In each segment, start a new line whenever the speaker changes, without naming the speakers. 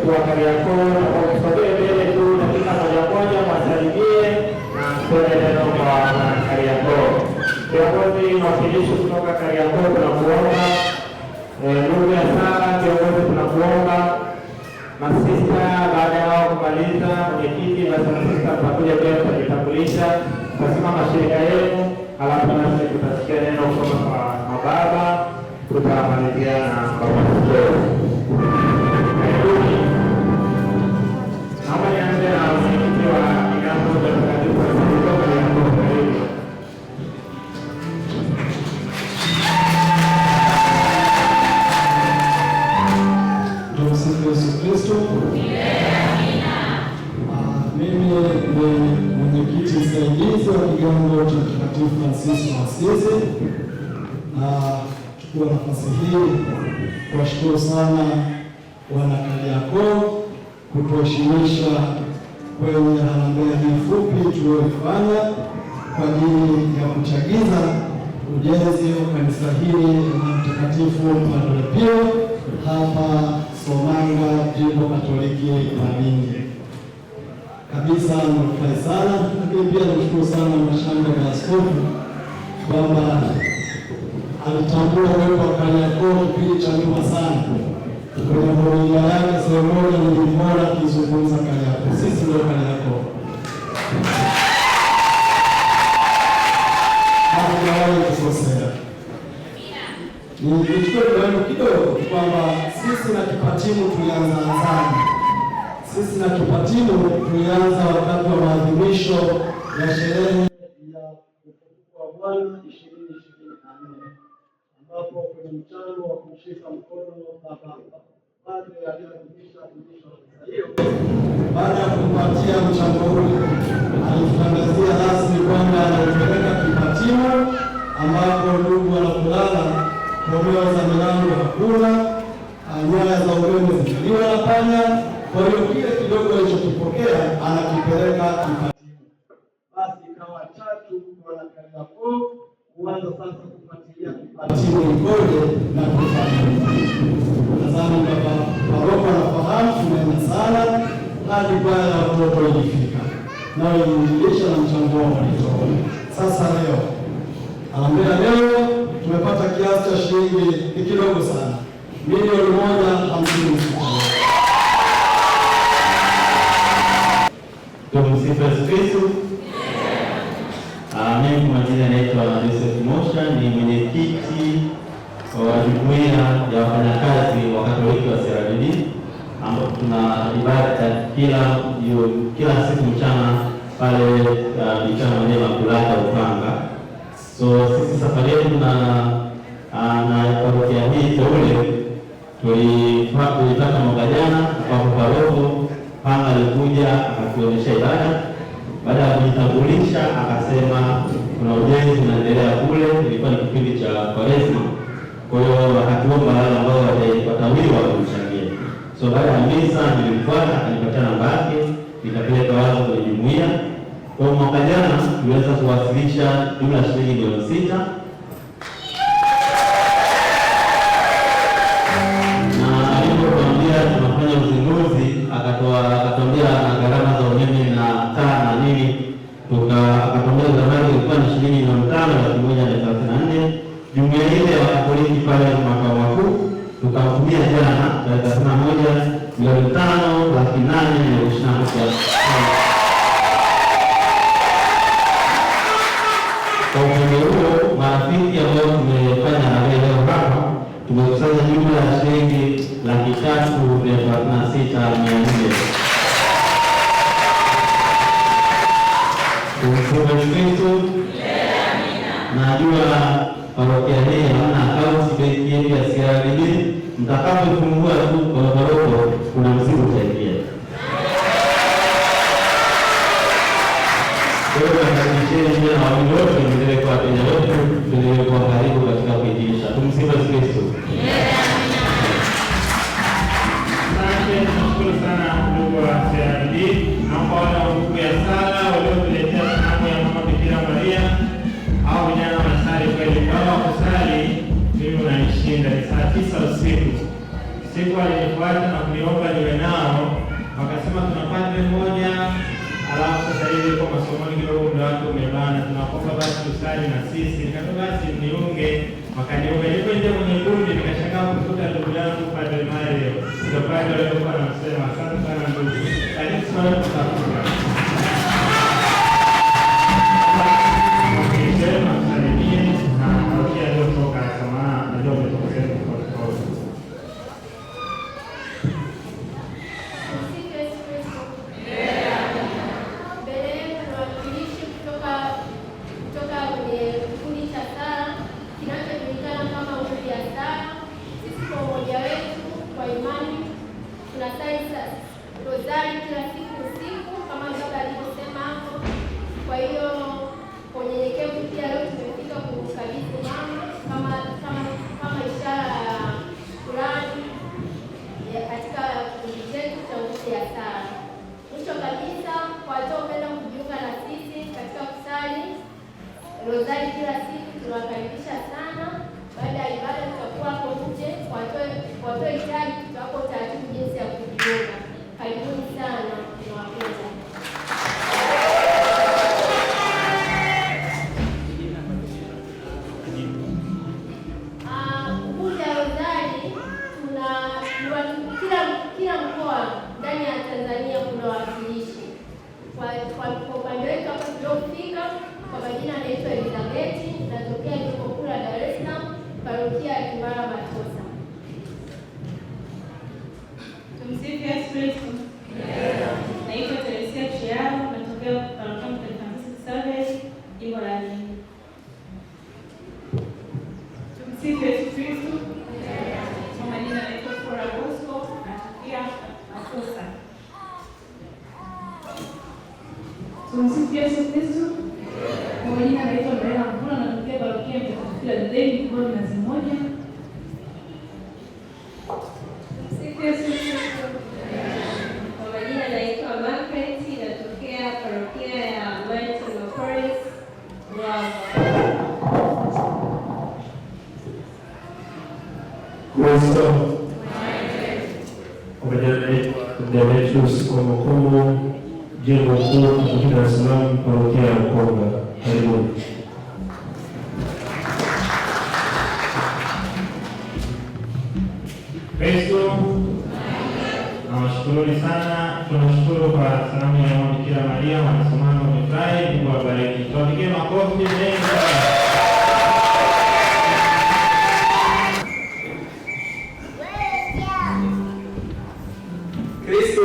wetu wa Kariakoo, na kwa kusogea mbele tu dakika moja mwasalimie na mtoe neno kwa Kariakoo. Viongozi mwakilishi kutoka Kariakoo tunakuomba, ndugu ya Sara viongozi tunakuomba, masista baada ya wao kumaliza mwenyekiti, basi masista tutakuja pia tutajitambulisha, tutasema mashirika yenu, halafu nasi tutasikia neno kutoka kwa mababa, tutamalizia na baba mkuu. Naomba nianze na mwenyekiti wa Migambo Mtakatifu wa Kariakoo.
Yesu Kristo. Mimi ni mwenyekiti msaidizi wa Kigango cha Mtakatifu Francisco wa Assisi. Chukua nafasi hii kuwashukuru sana wana Kariakoo kutuheshimisha kwenye harambee hii fupi tuliyofanya kwa ajili ya kuchagiza ujenzi wa kanisa hili la Mtakatifu Padre Pio hapa Somanga, Jimbo Katoliki la Lindi. Kabisa nimefurahi sana, lakini pia nimshukuru sana Mhashamu Baba Askofu kwamba alitambua uwepo wa Kariakoo kipindi cha nyuma sana. Kwenye homilia yake sehemu moja nilimwona akizungumza Kariakoo. Sisi ndio Kariakoo. Hakujawahi kukosea. Nichukue kidogo kidogo kwamba sisi na Kipatimu tulianza azani. Sisi na Kipatimu tulianza wakati wa maadhimisho ya sherehe ya ufufuko wa Bwana 2024 ambapo kwenye mchango wa kumshika mkono baba padre aliyeadhimisha adhimisho la hiyo, baada ya kumpatia mchango ule alitangazia rasmi kwamba anaupeleka Kipatimu ambapo ndugu wanakulala komeo za milango hakuna, nyaya za umeme zikaliwa na panya. Kwa hiyo kile kidogo alichokipokea anakipeleka Kipatimu. Basi ikawa tatu wana Kariakoo kuanza sasa kufuatilia Kipatimu ikoje na kufanya. Nadhani baba paroko anafahamu, tumeenda sana hadi baya ya watoto ilifika nayo iliingilisha na mchango wao walitoa. Sasa leo harambee leo tumepata kiasi cha shilingi ni kidogo sana, milioni 150.
Tumsifu Yesu Kristo. Mimi kwa majina naitwa Joseph Mosha, ni mwenyekiti wa jumuiya ya wafanyakazi wa Katoliki wa CRDD, ambapo tuna ibada kila siku mchana pale mchana mwema kulata Upanga. So sisi safari yetu na parokia hii Teule tulipata mwaka jana kwa paroko Panga alikuja akatuonyesha ibada. Baada ya kujitambulisha akasema kuna ujenzi unaendelea kule, ilikuwa ni kipindi cha Kwaresma. Kwa hiyo wakatuomba wale ambao watawiwa kumchangia. So baada ya misa nilimfuata, akanipatia namba yake, nikapeleka wazo kwenye jumuiya. Kwa mwaka jana tuliweza kuwasilisha jumla ya shilingi milioni 6. Na alipotuambia tunafanya uzinduzi, akatuambia na gharama za umeme na taa na nini, akatuambia gharama ilikuwa ni shilingi milioni 5,134. Jumuiya ile ya Katoliki pale makao makuu tukamtumia jana tarehe 31 milioni 5,821. Kwa upande huo, marafiki ambao tumefanya harambee leo hapa tumekusanya jumla ya shilingi 336,400. Tumshukuru Kristo. Najua parokia hii hamna akaunti benki yetu ya CRDB, mtakapofungua tu kwa paroko kuna mzigo utaingia. Kwa hiyo nakaribisheni na watu wote mwendelee kwa wateja wetu, tuendelee kwa karibu katika kuitisha. Tumsifu Yesu Kristo.
Asante, tunashukuru sana ndugu wa CRDB. Naomba wale wa ndugu ya sala waliotuletea sanamu ya Mama Bikira Maria au vijana wanasali kweli. Baba kusali mimi unanishinda, ni saa 9 usiku. siku alinifuata na kuniomba niwe nao, wakasema tuna padre mmoja, alafu sasa hivi kwa masomoni kidogo muda wake umebana, tunaomba basi tusali na sisi. Nikasema basi niunge, wakaniunga. Nilipoingia kwenye kundi nikashangaa kukuta ndugu yangu Padre Mario, ndio padre aliyekuwa anasema asante sana ndugu. Karibu sana tutakuja. Wakisema salimie na parokia aliyotoka samana najua umetoka sehemu tofauti.
Rozari kila siku usiku kama baba alivyosema hapo. Kwa hiyo kwa unyenyekevu pia leo tumefika kumkabidhi mama kama ishara ya shukrani katika kikundi chetu cha nguvu ya sala. Mwisho kabisa, kwa wanaopenda kujiunga na sisi katika kusali rozari kila siku tunawakaribisha sana. Baada ya ibada tutakuwa hapo nje, watoe hitaji, tutawapo taratibu jinsi ya kujiunga. Karibuni sana, tunawapenda. Kundi la rozari kila mkoa ndani ya Tanzania kuna wawakilishi. Kwa upande wetu hapa tuliofika, kwa majina anaitwa Elizabeth, natokea jimbo kuu la Dar es Salaam, parokia ya Kimara Matosa.
Tumsifu Yesu Kristo. Naitwa Teresia Chiao, natokea parokia Mtakatifu Savage, jimbo la Lindi. Tumsifu Yesu Kristo. Kwa majina naitwa Flora Bosco, natokea Matosa. Tumsifu Yesu Kristo. Kwa majina naitwa Maria Mvula, natokea parokia Mtakatifu la Dei, jimbo la Mnazi Mmoja.
Tumsifu Yesu Kristo. Kwa majina naitwa Margaret, natokea parokia ya Wellington Forest,
Kristo. Kwa majina naitwa Demetrius Komokomo, jengo kuu Dar es Salaam, parokia ya Mkonga. Karibuni.
Kristo. Nawashukuruni sana. Tunashukuru kwa salamu ya Mama Bikira Maria, wanasomano wamefurahi. Mungu awabariki. Tuwapigie makofi mengi.
Kristo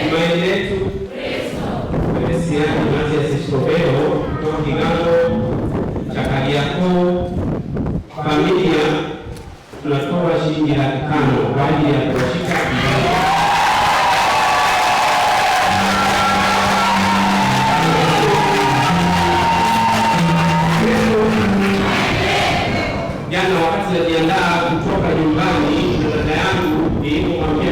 tumaini letu. Mesiani Matias Shikopeo kutoka Kigango cha Kariakoo. Familia tunatoa shilingi 500 kwa ajili ya kushika jana wakati najiandaa kutoka nyumbani na dada yangu nilipomwambia